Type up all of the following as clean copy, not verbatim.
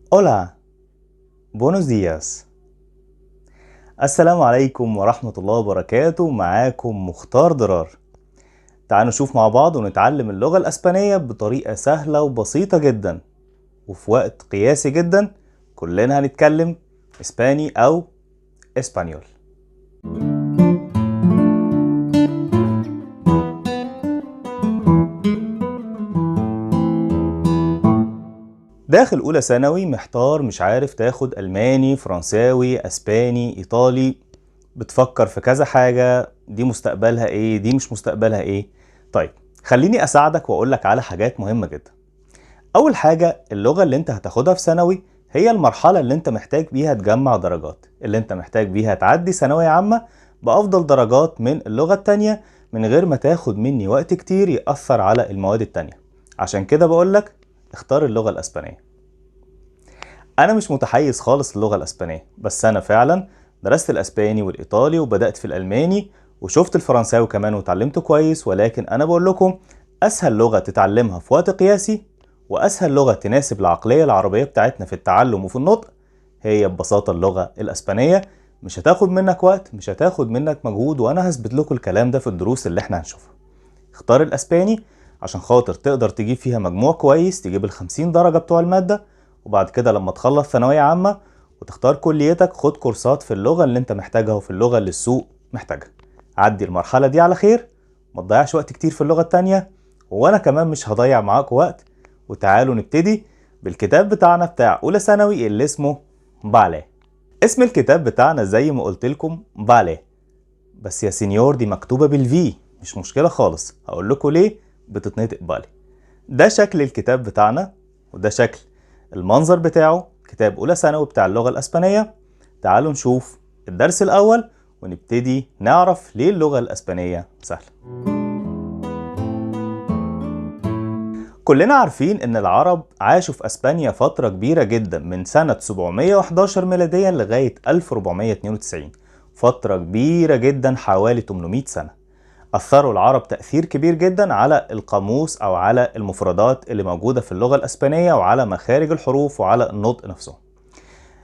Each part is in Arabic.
Hola, buenos días. السلام عليكم ورحمة الله وبركاته. معاكم مختار ضرار. تعالوا نشوف مع بعض ونتعلم اللغة الأسبانية بطريقة سهلة وبسيطة جدا وفي وقت قياسي جدا. كلنا هنتكلم إسباني أو إسبانيول. داخل أولى ثانوي محتار، مش عارف تاخد ألماني، فرنساوي، أسباني، إيطالي. بتفكر في كذا حاجة، دي مستقبلها إيه، دي مش مستقبلها إيه. طيب خليني أساعدك وأقولك على حاجات مهمة جدا. أول حاجة، اللغة اللي أنت هتاخدها في ثانوي هي المرحلة اللي أنت محتاج بيها تجمع درجات، اللي أنت محتاج بيها تعدي ثانوية عامة بأفضل درجات من اللغة التانية من غير ما تاخد مني وقت كتير يأثر على المواد التانية. عشان كده بقولك اختار اللغة الأسبانية. أنا مش متحيز خالص للغة الأسبانية، بس أنا فعلا درست الأسباني والإيطالي وبدأت في الألماني وشفت الفرنساوي كمان وتعلمته كويس، ولكن أنا بقول لكم أسهل لغة تتعلمها في وقت قياسي وأسهل لغة تناسب العقلية العربية بتاعتنا في التعلم وفي النطق هي ببساطة اللغة الأسبانية. مش هتاخد منك وقت، مش هتاخد منك مجهود، وأنا هثبت لكم الكلام ده في الدروس اللي احنا هنشوفها. اختار الأسباني عشان خاطر تقدر تجيب فيها مجموع كويس، تجيب ال50 درجة بتوع المادة، وبعد كده لما تخلص ثانوية عامة وتختار كليتك خد كورسات في اللغة اللي انت محتاجها وفي اللغة اللي السوق محتاجها. عدي المرحلة دي على خير، ما تضيعش وقت كتير في اللغة التانية، وانا كمان مش هضيع معاك وقت. وتعالوا نبتدي بالكتاب بتاعنا بتاع اولى ثانوي اللي اسمه بالي. اسم الكتاب بتاعنا زي ما قلت لكم بالي، بس يا سينيور دي مكتوبة بالفي، مش مشكلة خالص، هقول لكم ليه بتتنطق بالي. ده شكل الكتاب بتاعنا، وده شكل المنظر بتاعه، كتاب أولى ثانوي بتاع اللغة الأسبانية. تعالوا نشوف الدرس الأول ونبتدي نعرف ليه اللغة الأسبانية سهلة. كلنا عارفين إن العرب عاشوا في أسبانيا فترة كبيرة جدا من سنة 711 ميلاديا لغاية 1492، فترة كبيرة جدا حوالي 800 سنة. أثروا العرب تأثير كبير جدا على القاموس أو على المفردات اللي موجودة في اللغة الأسبانية وعلى مخارج الحروف وعلى النطق نفسه.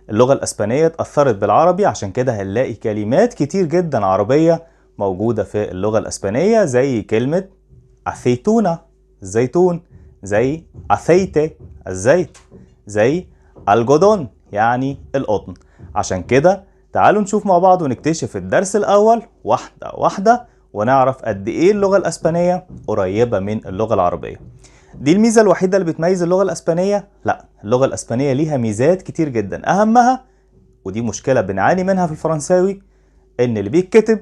اللغة الأسبانية اتأثرت بالعربي، عشان كده هنلاقي كلمات كتير جدا عربية موجودة في اللغة الأسبانية، زي كلمة أثيتونا الزيتون، زي أثيتي الزيت، زي الجودون يعني القطن. عشان كده تعالوا نشوف مع بعض ونكتشف الدرس الأول واحدة واحدة ونعرف قد إيه اللغة الأسبانية قريبة من اللغة العربية. دي الميزة الوحيدة اللي بتميز اللغة الأسبانية؟ لا، اللغة الأسبانية ليها ميزات كتير جدا، أهمها ودي مشكلة بنعاني منها في الفرنساوي، إن اللي بيتكتب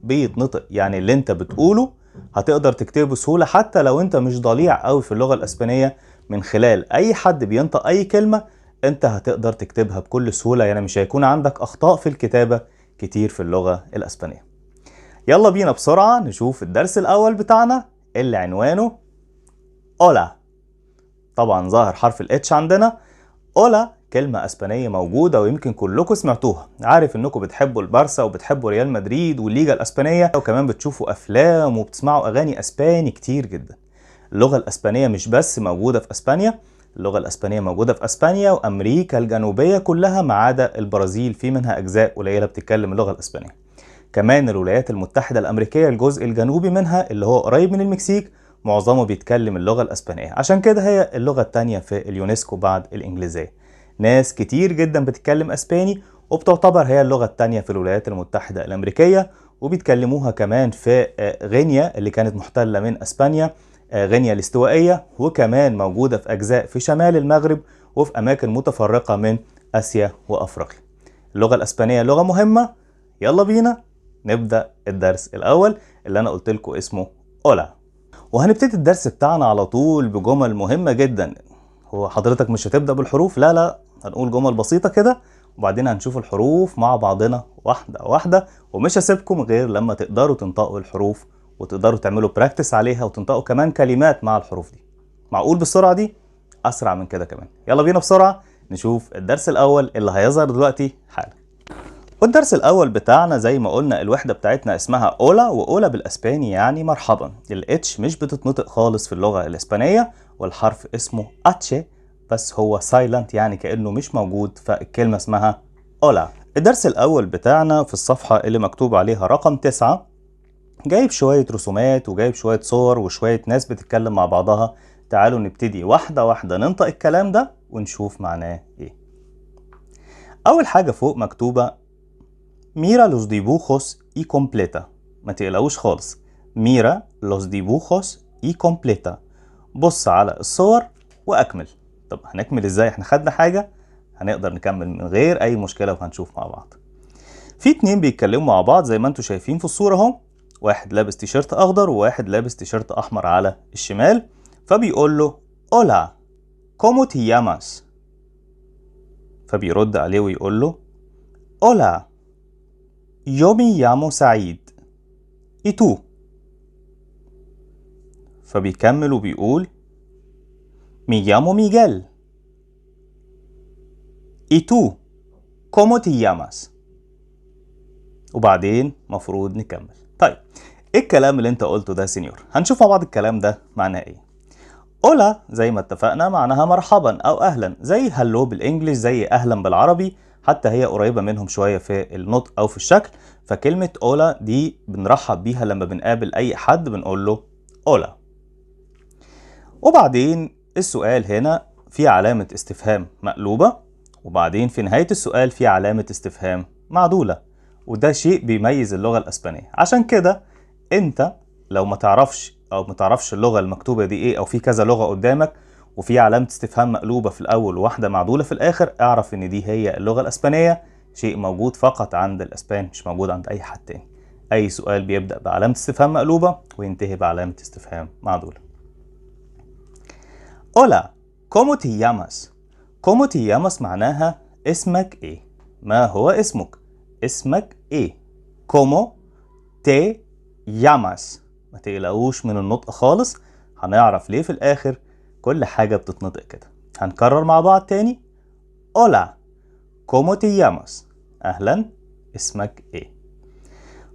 بيتنطق. يعني اللي انت بتقوله هتقدر تكتبه بسهولة حتى لو انت مش ضليع قوي في اللغة الأسبانية. من خلال أي حد بينطق أي كلمة انت هتقدر تكتبها بكل سهولة، يعني مش هيكون عندك أخطاء في الكتابة كتير في اللغة الأسبانية. يلا بينا بسرعة نشوف الدرس الأول بتاعنا اللي عنوانه أولا. طبعا ظاهر حرف الاتش عندنا. أولا كلمة أسبانية موجودة ويمكن كلكم سمعتوها. عارف إنكم بتحبوا البارسا وبتحبوا ريال مدريد والليجا الأسبانية، وكمان بتشوفوا أفلام وبتسمعوا أغاني أسباني كتير جدا. اللغة الأسبانية مش بس موجودة في أسبانيا، اللغة الأسبانية موجودة في أسبانيا وأمريكا الجنوبية كلها ما عدا البرازيل، في منها أجزاء قليلة بتتكلم اللغة الأسبانية. كمان الولايات المتحدة الأمريكية الجزء الجنوبي منها اللي هو قريب من المكسيك معظمه بيتكلم اللغة الأسبانية، عشان كده هي اللغة التانية في اليونسكو بعد الإنجليزية. ناس كتير جدا بتتكلم أسباني وبتعتبر هي اللغة التانية في الولايات المتحدة الأمريكية، وبيتكلموها كمان في غينيا اللي كانت محتلة من أسبانيا، غينيا الاستوائية، وكمان موجودة في أجزاء في شمال المغرب وفي أماكن متفرقة من آسيا وأفريقيا. اللغة الأسبانية لغة مهمة. يلا بينا نبدأ الدرس الأول اللي أنا قلت لكم اسمه أولا. وهنبتدي الدرس بتاعنا على طول بجمل مهمة جدا. هو حضرتك مش هتبدأ بالحروف، لا، هنقول جمل بسيطة كده وبعدين هنشوف الحروف مع بعضنا واحدة واحدة، ومش هسيبكم غير لما تقدروا تنطقوا الحروف وتقدروا تعملوا براكتس عليها وتنطقوا كمان كلمات مع الحروف دي. معقول بالسرعة دي؟ أسرع من كده كمان. يلا بينا بسرعة نشوف الدرس الأول اللي هيظهر دلوقتي حالا. والدرس الأول بتاعنا زي ما قلنا الوحدة بتاعتنا اسمها أولا، وأولا بالأسباني يعني مرحبا. الاتش مش بتتنطق خالص في اللغة الإسبانية، والحرف اسمه اتش بس هو silent يعني كأنه مش موجود، فالكلمة اسمها hola. الدرس الأول بتاعنا في الصفحة اللي مكتوب عليها رقم 9 جايب شوية رسومات وجايب شوية صور وشوية ناس بتتكلم مع بعضها. تعالوا نبتدي واحدة واحدة ننطق الكلام ده ونشوف معناه ايه. أول حاجة فوق مكتوبة Mira los dibujos y completa. ما تقلقوش خالص. Mira los dibujos y completa. بص على الصور وأكمل. طب هنكمل ازاي؟ احنا خدنا حاجة، هنقدر نكمل من غير أي مشكلة وهنشوف مع بعض. في اتنين بيتكلموا مع بعض زي ما انتوا شايفين في الصورة اهو. واحد لابس تيشيرت أخضر وواحد لابس تيشيرت أحمر على الشمال. فبيقول له Hola, ¿cómo te llamas؟ فبيرد عليه ويقول له Hola, yo me llamo سعيد. ¿Y tú؟ فبيكمل وبيقول Me llamo Miguel. ¿Y tú? ¿Cómo te llamas؟ وبعدين مفروض نكمل. طيب ايه الكلام اللي انت قلته ده سينيور؟ هنشوف مع بعض الكلام ده معناه ايه. اولا زي ما اتفقنا معناها مرحبا او اهلا، زي هلو بالانجلش، زي اهلا بالعربي، حتى هي قريبة منهم شوية في النطق او في الشكل. فكلمة اولا دي بنرحب بيها لما بنقابل اي حد بنقول له اولا. وبعدين السؤال هنا في علامة استفهام مقلوبة، وبعدين في نهاية السؤال في علامة استفهام معدولة، وده شيء بيميز اللغة الأسبانية. عشان كده انت لو ما تعرفش اللغة المكتوبة دي ايه، او في كذا لغة قدامك وفي علامة استفهام مقلوبة في الاول وواحدة معدولة في الاخر، اعرف ان دي هي اللغة الأسبانية. شيء موجود فقط عند الاسبان، مش موجود عند اي حد تاني. اي سؤال بيبدأ بعلامة استفهام مقلوبة وينتهي بعلامة استفهام معدولة. Hola, ¿cómo te llamas؟ ¿Cómo te llamas معناها اسمك ايه؟ ما هو اسمك؟ اسمك ايه؟ ¿Cómo te llamas؟ ما تقلقوش من النطق خالص، هنعرف ليه في الاخر. كل حاجة بتتنطق كده. هنكرر مع بعض تاني. Hola, ¿cómo te llamas؟ اهلا، اسمك ايه؟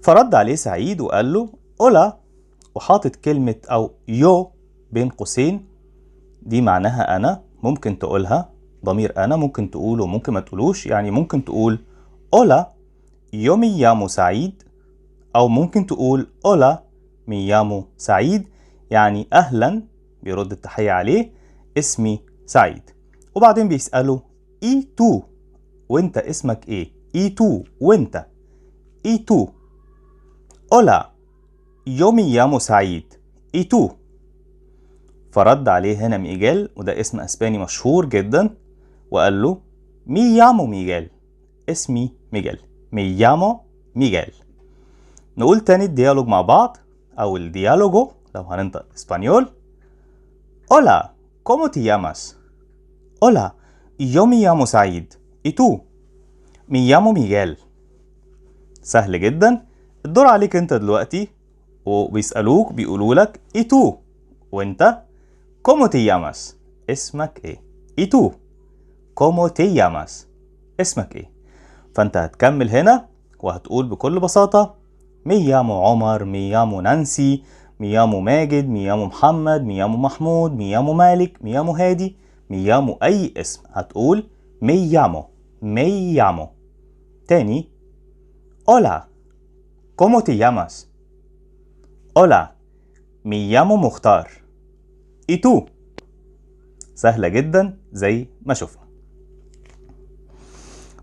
فرد عليه سعيد وقال له Hola، وحاطط كلمة او يو بين قوسين، دي معناها أنا. ممكن تقولها ضمير أنا، ممكن تقوله ممكن ما تقولوش. يعني ممكن تقول Hola, yo me llamo سعيد، أو ممكن تقول Hola, me llamo سعيد، يعني أهلا، بيرد التحية عليه، اسمي سعيد. وبعدين بيسأله ¿Y tú؟ وانت اسمك ايه؟ ¿Y tú؟ وانت ¿Y tú؟ Hola, yo me llamo سعيد. ¿Y tú؟ فرد عليه هنا ميجيل، وده اسم اسباني مشهور جدا، وقال له مي يامو ميجيل، اسمي ميجيل، مي يامو ميجيل. نقول تاني الديالوج مع بعض، او الديالوجو لو هننطق اسبانيول. Hola, ¿cómo te llamas؟ Hola, yo me llamo سعيد. ¿Y tú؟ Me llamo ميجيل. سهل جدا. الدور عليك انت دلوقتي، وبيسألوك بيقولوا لك ¿Y tú؟ وانت ¿Cómo te llamas؟ اسمك ايه؟ ¿Y tú؟ ¿Cómo te llamas؟ اسمك ايه؟ فانت هتكمل هنا وهتقول بكل بساطة me llamo عمر، me llamo نانسي، me llamo ماجد، me llamo محمد، me llamo محمود، me llamo مالك، me llamo هادي، me llamo اي اسم. هتقول me llamo، me llamo. تاني Hola، ¿Cómo te llamas؟ Hola، me llamo مختار. ¿Y tú؟ سهلة جدا زي ما شفنا.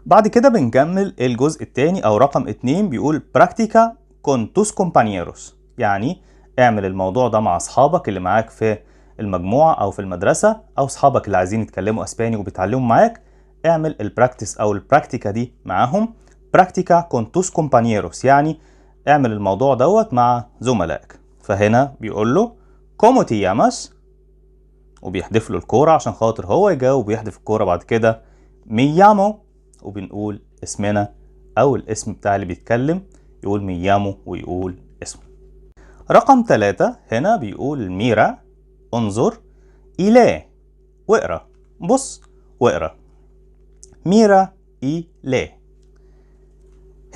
بعد كده بنكمل الجزء الثاني او رقم 2. بيقول practica con tus compañeros، يعني اعمل الموضوع ده مع اصحابك اللي معاك في المجموعة او في المدرسة، او اصحابك اللي عايزين يتكلموا اسباني وبيتعلموا معاك. اعمل البراكتس او البراكتيكا دي معاهم. practica con tus compañeros يعني اعمل الموضوع دوت مع زملائك. فهنا بيقول له ¿Cómo te llamas؟ وبيحدف له الكورة عشان خاطر هو يجاوب ويحدف الكورة. بعد كده me llamo، وبنقول اسمنا او الاسم بتاع اللي بيتكلم، يقول me llamo ويقول اسمه. رقم 3 هنا بيقول ميرا، انظر، إليه، واقرا، بص واقرا. ميرا إليه.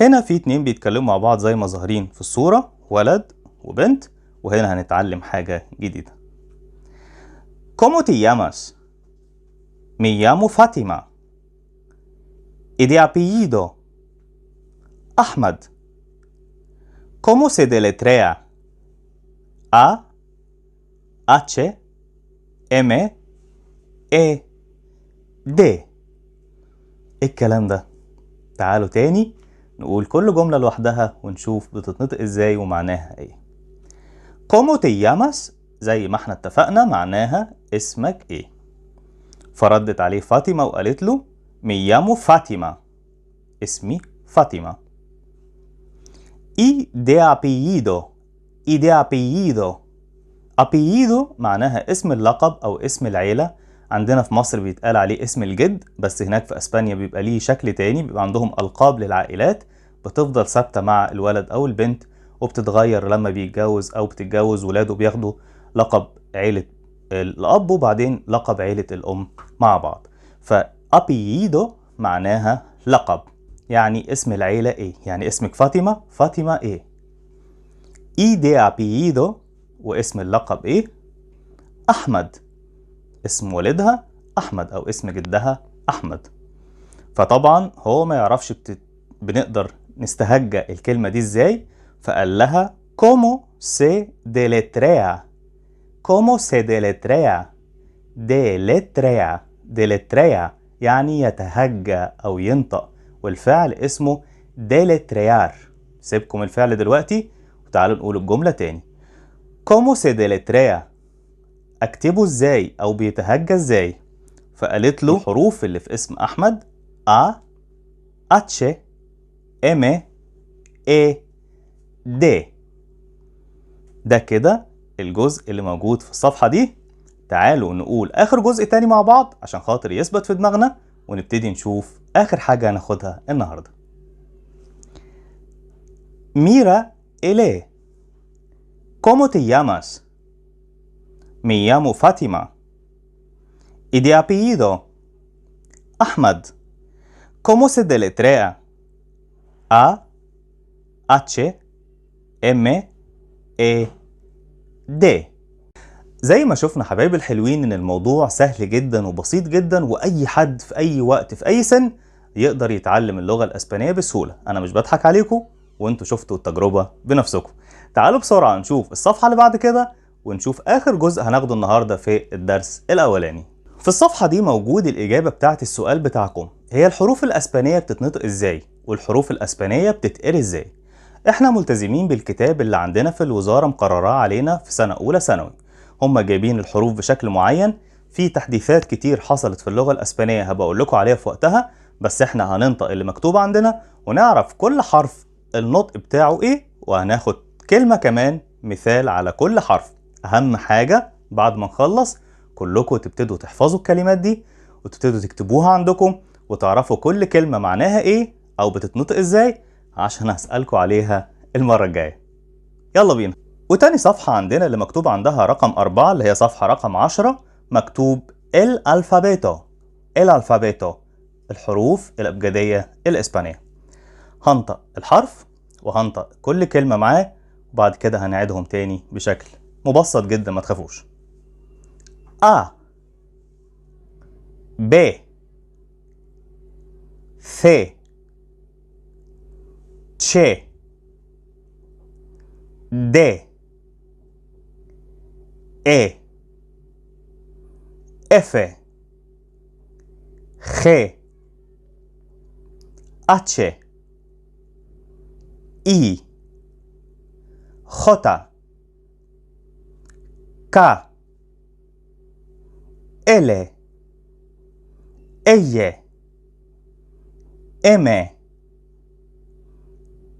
هنا في 2 بيتكلموا مع بعض زي ما ظاهرين في الصورة، ولد وبنت. وهنا هنتعلم حاجة جديدة. ¿Cómo te llamas؟ Me llamo Fátima. Y de apellido Ahmad. ¿Cómo se deletrea? A H M E D. الكلام ده. تعالوا تاني نقول كل جملة لوحدها ونشوف بتتنطق ازاي ومعناها ايه. ¿Cómo te llamas؟ زي ما احنا اتفقنا معناها اسمك ايه. فردت عليه فاطمة وقالت له Me llamo Fátima. اسمي فاطمة. Y de apellido. Y de apellido. apellido معناها اسم اللقب أو اسم العيلة. عندنا في مصر بيتقال عليه اسم الجد، بس هناك في أسبانيا بيبقى ليه شكل تاني، بيبقى عندهم ألقاب للعائلات بتفضل ثابتة مع الولد أو البنت، وبتتغير لما بيتجوز أو بتتجوز ولاده بياخدوا لقب عيلة الأب وبعدين لقب عيلة الأم مع بعض. فابييدو معناها لقب، يعني اسم العيلة ايه، يعني اسمك فاطمة، فاطمة ايه. اي دي ابييدو واسم اللقب ايه؟ أحمد. اسم والدها أحمد أو اسم جدها أحمد. فطبعا هو ما يعرفش بنقدر نستهجى الكلمة دي ازاي، فقال لها كومو سي deletrea. كومو سي deletrea. deletrea. deletrea يعني يتهجى أو ينطق، والفعل اسمه deletrear. سيبكم الفعل دلوقتي وتعالوا نقول الجملة تاني. كومو سي deletrea. اكتبه ازاي او بيتهجى ازاي؟ فقالت له الحروف اللي في اسم احمد A H M E D. ده كده الجزء اللي موجود في الصفحة دي. تعالوا نقول اخر جزء تاني مع بعض عشان خاطر يثبت في دماغنا، ونبتدي نشوف اخر حاجة هناخدها النهاردة. Mira ele. ¿Cómo te llamas? Me llamo Fátima. Y de apellido Ahmad. ¿Cómo se deletrea? A H M E D. زي ما شفنا حبايب الحلوين ان الموضوع سهل جدا وبسيط جدا، واي حد في اي وقت في اي سن يقدر يتعلم اللغة الاسبانية بسهولة. انا مش بضحك عليكم وانتوا شفتوا التجربة بنفسكم. تعالوا بسرعة نشوف الصفحة اللي بعد كده ونشوف اخر جزء هناخده النهاردة في الدرس الاولاني. في الصفحة دي موجود الإجابة بتاعت السؤال بتاعكم، هي الحروف الأسبانية بتتنطق إزاي؟ والحروف الأسبانية بتتقري إزاي؟ إحنا ملتزمين بالكتاب اللي عندنا في الوزارة مقرراه علينا في سنة أولى ثانوي. هم جايبين الحروف بشكل معين، في تحديثات كتير حصلت في اللغة الأسبانية هبقول لكم عليها في وقتها، بس إحنا هننطق اللي مكتوب عندنا ونعرف كل حرف النطق بتاعه إيه، وهناخد كلمة كمان مثال على كل حرف. أهم حاجة بعد ما نخلص كلكم تبتدوا تحفظوا الكلمات دي وتبتدوا تكتبوها عندكم وتعرفوا كل كلمة معناها ايه او بتتنطق ازاي، عشان هسألكم عليها المرة الجاية. يلا بينا. وتاني صفحة عندنا اللي مكتوب عندها رقم 4 اللي هي صفحة رقم 10، مكتوب الألفابيتو. الألفابيتو الحروف الأبجدية الإسبانية. هنطق الحرف وهنطق كل كلمة معاه وبعد كده هنعيدهم تاني بشكل مبسط جدا، ما تخافوش. A B C Ch D E F G H I J K L L M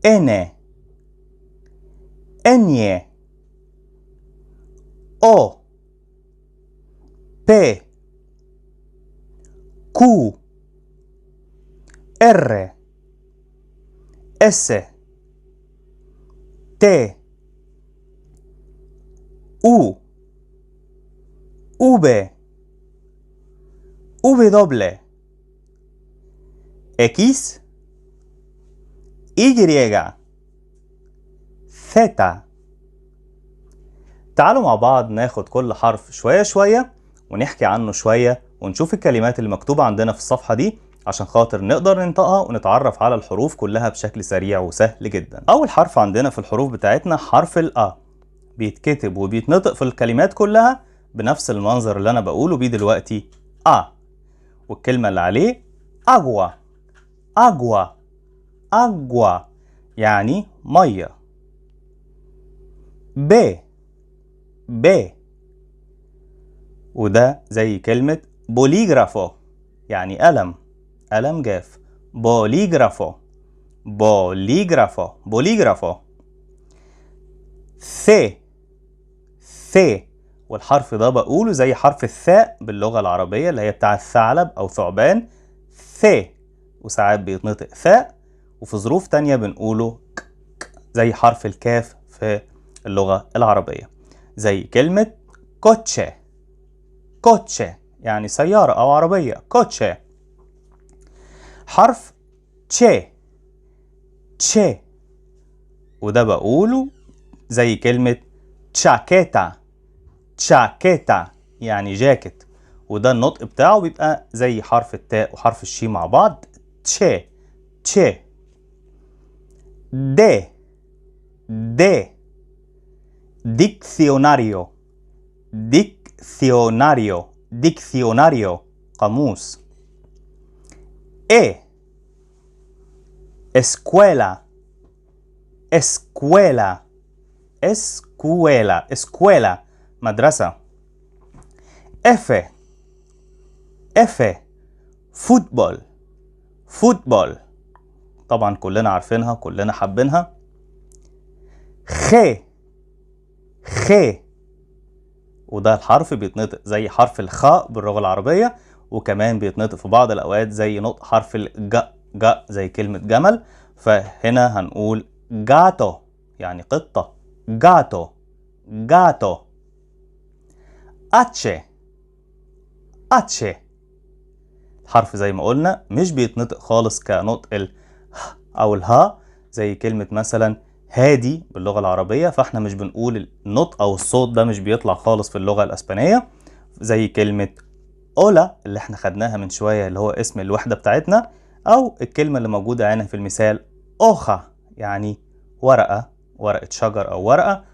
N N O P Q R S T U V W X Y Z. تعالوا مع بعض ناخد كل حرف شوية شوية ونحكي عنه شوية ونشوف الكلمات اللي مكتوبة عندنا في الصفحة دي عشان خاطر نقدر ننطقها ونتعرف على الحروف كلها بشكل سريع وسهل جدا. أول حرف عندنا في الحروف بتاعتنا حرف الأ، بيتكتب وبيتنطق في الكلمات كلها بنفس المنظر اللي أنا بقوله بيه دلوقتي أ. والكلمة اللي عليه أجوا، أجوا، أجوا يعني مية. ب، ب، وده زي كلمة بوليجرافو يعني قلم، قلم جاف. بوليجرافو، بوليجرافو، بوليجرافو. ث، ث، والحرف ده بقوله زي حرف الثاء باللغة العربية اللي هي بتاع الثعلب أو ثعبان، ث، وساعات بيتنطق ثاء، وفي ظروف تانية بنقوله زي حرف الكاف في اللغة العربية، زي كلمة كوتشي، كوتشي يعني سيارة أو عربية، كوتشي. حرف تشي، تشي، وده بقوله زي كلمة تشاكيتا، تشاكيتا يعني جاكيت، وده النطق بتاعه بيبقى زي حرف التاء وحرف الشي مع بعض، تشي، تشي. د، د، ديكسيوناريو، ديكسيوناريو، ديكسيوناريو قاموس. ايه، اسكويلا، اسكويلا، اسكويلا، اسكويلا مدرسة. اف، اف، فوتبول، فوتبول طبعا كلنا عارفينها كلنا حابينها. خ، خ، وده الحرف بيتنطق زي حرف الخاء باللغة العربية، وكمان بيتنطق في بعض الأوقات زي نطق حرف الج، ج زي كلمة جمل، فهنا هنقول جاتو يعني قطة، جاتو، جاتو. اتشي، اتشي، الحرف زي ما قلنا مش بيتنطق خالص كنطق ال أو الها زي كلمة مثلا هادي باللغة العربية، فاحنا مش بنقول النطق أو الصوت ده مش بيطلع خالص في اللغة الأسبانية، زي كلمة أولا اللي احنا خدناها من شوية اللي هو اسم الوحدة بتاعتنا، أو الكلمة اللي موجودة هنا في المثال أوخا يعني ورقة، ورقة شجر أو ورقة،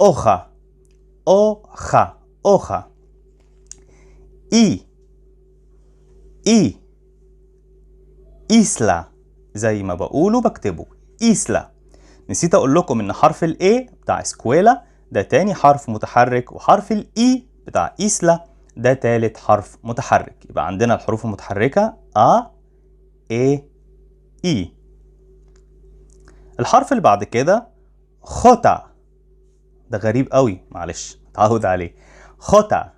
أوخا، أوخا، أوخا. إي، إي، إيسلا زي ما بقوله بكتبه إيسلا. نسيت أقول لكم إن حرف الإيه بتاع اسكويلا ده تاني حرف متحرك، وحرف الإي بتاع إيسلا ده تالت حرف متحرك. يبقى عندنا الحروف المتحركة أ، إيه، إي. الحرف اللي بعد كده خوتا، ده غريب قوي معلش اتعود عليه، خوتا،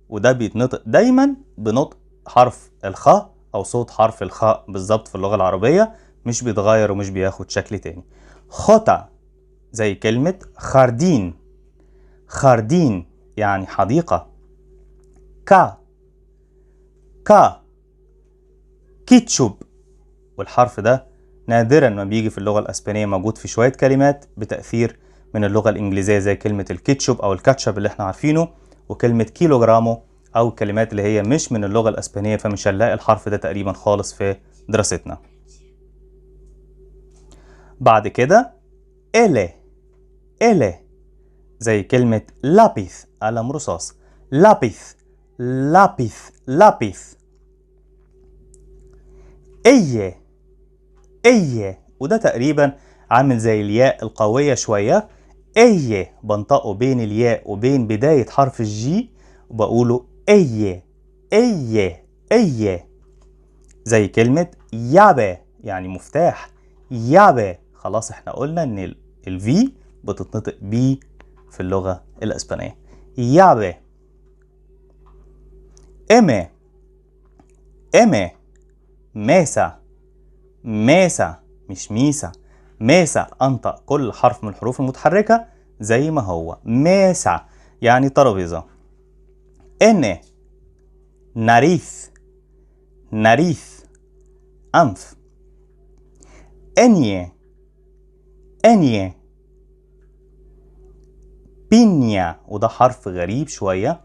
وده بيتنطق دايما بنطق حرف الخاء أو صوت حرف الخاء بالظبط في اللغة العربية، مش بيتغير ومش بياخد شكل تاني. خوتا زي كلمة خاردين، خاردين يعني حديقة. كا، كا، كيتشوب، والحرف ده نادرا ما بيجي في اللغة الأسبانية، موجود في شوية كلمات بتأثير من اللغة الإنجليزية زي كلمة الكيتشوب أو الكاتشب اللي احنا عارفينه، وكلمة كيلوغرامو، أو الكلمات اللي هي مش من اللغة الأسبانية فمش هنلاقي الحرف ده تقريبا خالص في دراستنا. بعد كده إلي، إلي زي كلمة لابيث قلم رصاص، لابيث، لابيث، لابيث. إيه، إيه، وده تقريبا عامل زي الياء القوية شوية، إيه بنطقه بين الياء وبين بداية حرف الجي وبقوله إيه، إيه، إيه. زي كلمة يابي يعني مفتاح، يابي. خلاص احنا قلنا ان الفي بتتنطق بي في اللغة الاسبانية، يابي. ام، ام، ميسا، ميسا مش ميسا، ميسا انطق كل حرف من الحروف المتحركة زي ما هو، ميسا يعني ترابيزة. ان، ناريث، ناريث أنف. أنيه، أنيه، بينيا، وده حرف غريب شوية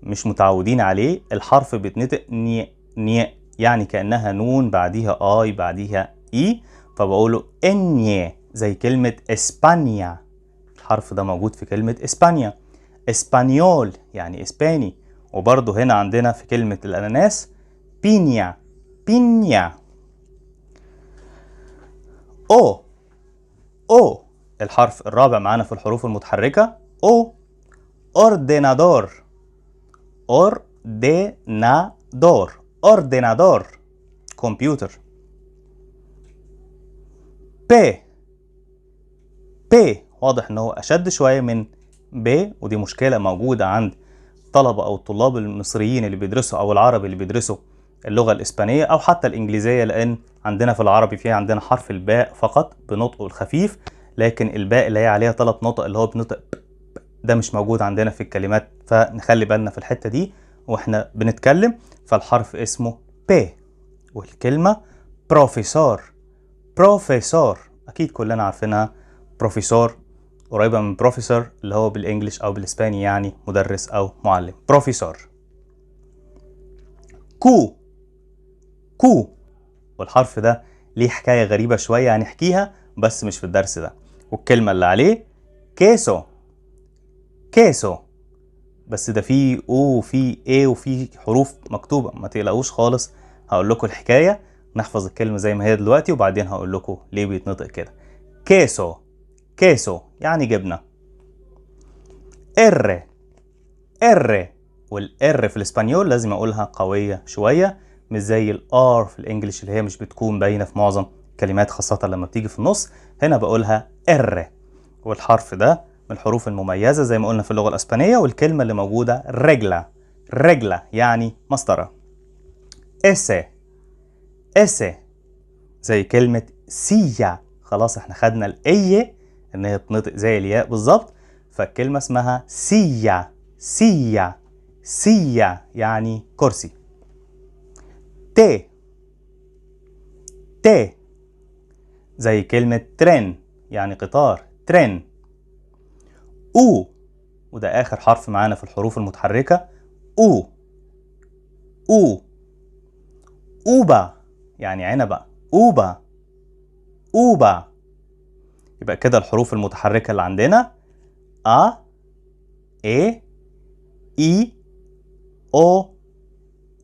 مش متعودين عليه. الحرف بيتنطق ني ني، يعني كأنها نون بعديها اي بعديها اي، فبقوله اني، زي كلمة اسبانيا. الحرف ده موجود في كلمة اسبانيا. اسبانيول يعني اسباني. وبرضه هنا عندنا في كلمة الاناناس بينيا بينيا. او او الحرف الرابع معانا في الحروف المتحركة او. ordenador ordenador ordenador كمبيوتر. ب ب واضح ان هو اشد شوية من ب، ودي مشكلة موجودة عند طلبة او الطلاب المصريين اللي بيدرسوا او العرب اللي بيدرسوا اللغة الاسبانية او حتى الانجليزية، لان عندنا في العربي فيها عندنا حرف الباء فقط بنطقه الخفيف، لكن الباء اللي هي عليها 3 نطق اللي هو بنطق ده مش موجود عندنا في الكلمات، فنخلي بالنا في الحتة دي واحنا بنتكلم. فالحرف اسمه ب. والكلمة بروفيسور بروفيسور اكيد كلنا عارفينها. بروفيسور قريبة من بروفيسور اللي هو بالانجليش او بالاسباني يعني مدرس او معلم. بروفيسور. كو كو والحرف ده ليه حكاية غريبة شوية هنحكيها بس مش في الدرس ده. والكلمة اللي عليه كيسو كيسو، بس ده فيه او وفيه ايه وفيه حروف مكتوبة، ما تقلقوش خالص. هقول لكم الحكاية، نحفظ الكلمة زي ما هي دلوقتي وبعدين هقول لكم ليه بيتنطق كده. كيسو كيسو يعني جبنة. ار ار والار في الاسبانيول لازم اقولها قوية شوية، مش زي الار في الانجليش اللي هي مش بتكون باينة في معظم الكلمات خاصة لما بتيجي في النص. هنا بقولها ار. والحرف ده من الحروف المميزة زي ما قلنا في اللغة الاسبانية. والكلمة اللي موجودة رجلة رجلة يعني مسطرة. اس اس زي كلمة سيا. خلاص احنا خدنا الاي ان هي بتنطق زي الياء بالظبط، فالكلمة اسمها سيا سيا سيا يعني كرسي. ت ت زي كلمة ترين يعني قطار ترين. او وده اخر حرف معانا في الحروف المتحركة. او او اوبا يعني عنبة. اوبا اوبا. يبقى كده الحروف المتحركة اللي عندنا ا اي اي او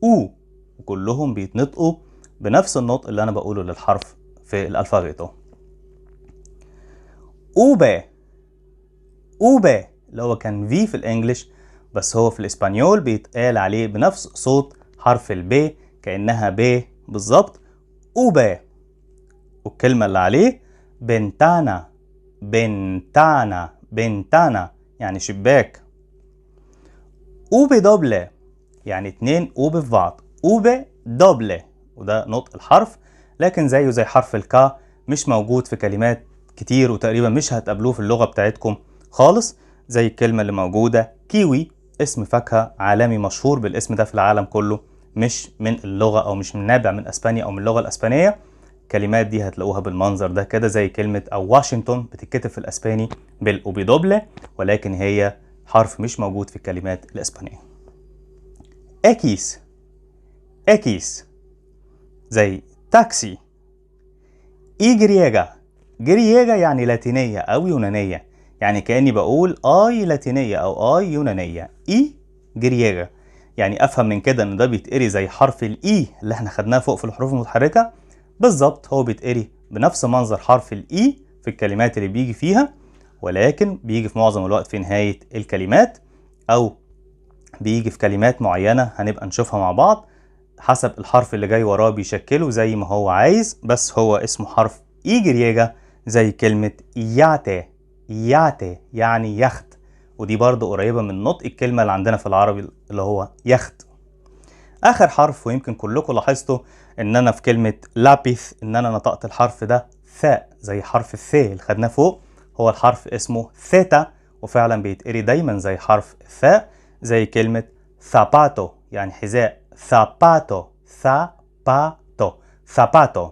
او، وكلهم بيتنطقوا بنفس النطق اللي انا بقوله للحرف في الالفابيتو. اوبا اوبا اللي هو كان في في الانجليش، بس هو في الاسبانيول بيتقال عليه بنفس صوت حرف الب كأنها ب بالظبط. اوبا. والكلمة اللي عليه بنتانا بنتانا بنتانا يعني شباك. اوبي دوبلة يعني 2 اوبي في بعض. اوبي دوبلة وده نطق الحرف، لكن زيه زي حرف الكا مش موجود في كلمات كتير وتقريبا مش هتقابلوه في اللغة بتاعتكم خالص. زي الكلمة اللي موجودة كيوي، اسم فاكهة عالمي مشهور بالاسم ده في العالم كله، مش من اللغة او مش من نابع من اسبانيا او من اللغة الاسبانية. الكلمات دي هتلاقوها بالمنظر ده كده زي كلمة او واشنطن بتتكتب في الاسباني بالاوبي دوبلة، ولكن هي حرف مش موجود في الكلمات الاسبانية. اكيس اكيس زي تاكسي. جريجا جريجا يعني لاتينية او يونانية، يعني كأني بقول اي لاتينية او اي يونانية. جريجا يعني افهم من كده ان ده بيتقري زي حرف الاي اللي احنا خدناه فوق في الحروف المتحركة بالظبط. هو بيتقري بنفس منظر حرف الاي في الكلمات اللي بيجي فيها، ولكن بيجي في معظم الوقت في نهاية الكلمات او بيجي في كلمات معينة هنبقى نشوفها مع بعض حسب الحرف اللي جاي وراه بيشكله زي ما هو عايز، بس هو اسمه حرف جريجا زي كلمة ياتي ياتي يعني يخت، ودي برضو قريبة من نطق الكلمة اللي عندنا في العربي اللي هو يخت. اخر حرف ويمكن كلكم لاحظتوا ان انا في كلمة لابيث ان انا نطقت الحرف ده ثاء زي حرف الثاء اللي خدناه فوق، هو الحرف اسمه ثيتا وفعلا بيتقري دايما زي حرف الثاء زي كلمة ثاباتو يعني حذاء. ثاباتو ثاباتو ثاباتو.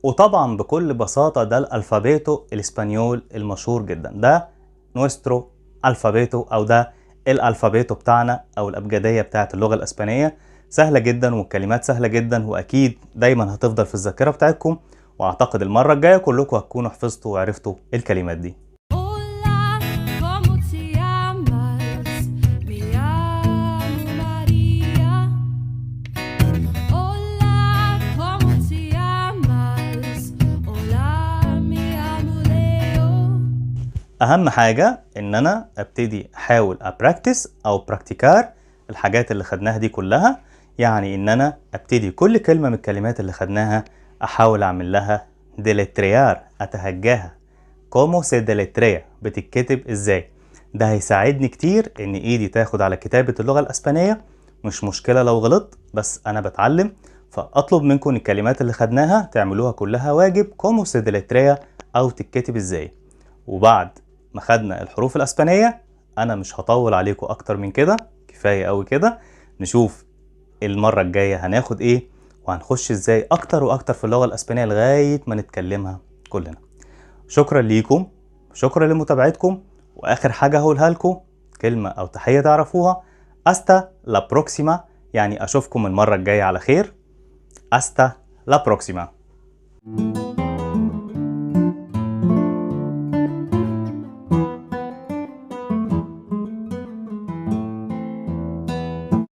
وطبعا بكل بساطة ده الالفابيتو الاسبانيول المشهور جدا، ده نوسترو الفابيتو او ده الألفابيتو بتاعنا أو الأبجدية بتاعة اللغة الأسبانية سهلة جدا، والكلمات سهلة جدا، وأكيد دايما هتفضل في الذاكرة بتاعتكم. وأعتقد المرة الجاية كلكم هتكونوا حفظتوا وعرفتوا الكلمات دي. Hola, ¿cómo te llamas? Me llamo María. Hola, ¿cómo te llamas? Hola, me llamo Leo. أهم حاجة إن أنا أبتدي أحاول أبراكتس أو براكتيكار الحاجات اللي خدناها دي كلها. يعني إن أنا أبتدي كل كلمة من الكلمات اللي خدناها أحاول أعمل لها ديليتريار، أتهجاها. كومو سي ديليتريا، بتتكتب إزاي. ده هيساعدني كتير إن إيدي تاخد على كتابة اللغة الأسبانية. مش مشكلة لو غلطت، بس أنا بتعلم، فأطلب منكم الكلمات اللي خدناها تعملوها كلها واجب كومو سي ديليتريا أو تتكتب إزاي. وبعد ما خدنا الحروف الأسبانية أنا مش هطول عليكم أكتر من كده، كفاية أوي كده. نشوف المرة الجاية هناخد إيه وهنخش إزاي أكتر وأكتر في اللغة الأسبانية لغاية ما نتكلمها كلنا. شكرا ليكم، شكرا لمتابعتكم. وآخر حاجة هقولها لكم كلمة أو تحية تعرفوها: أستا لا بروكسيما، يعني أشوفكم المرة الجاية على خير. أستا لا بروكسيما.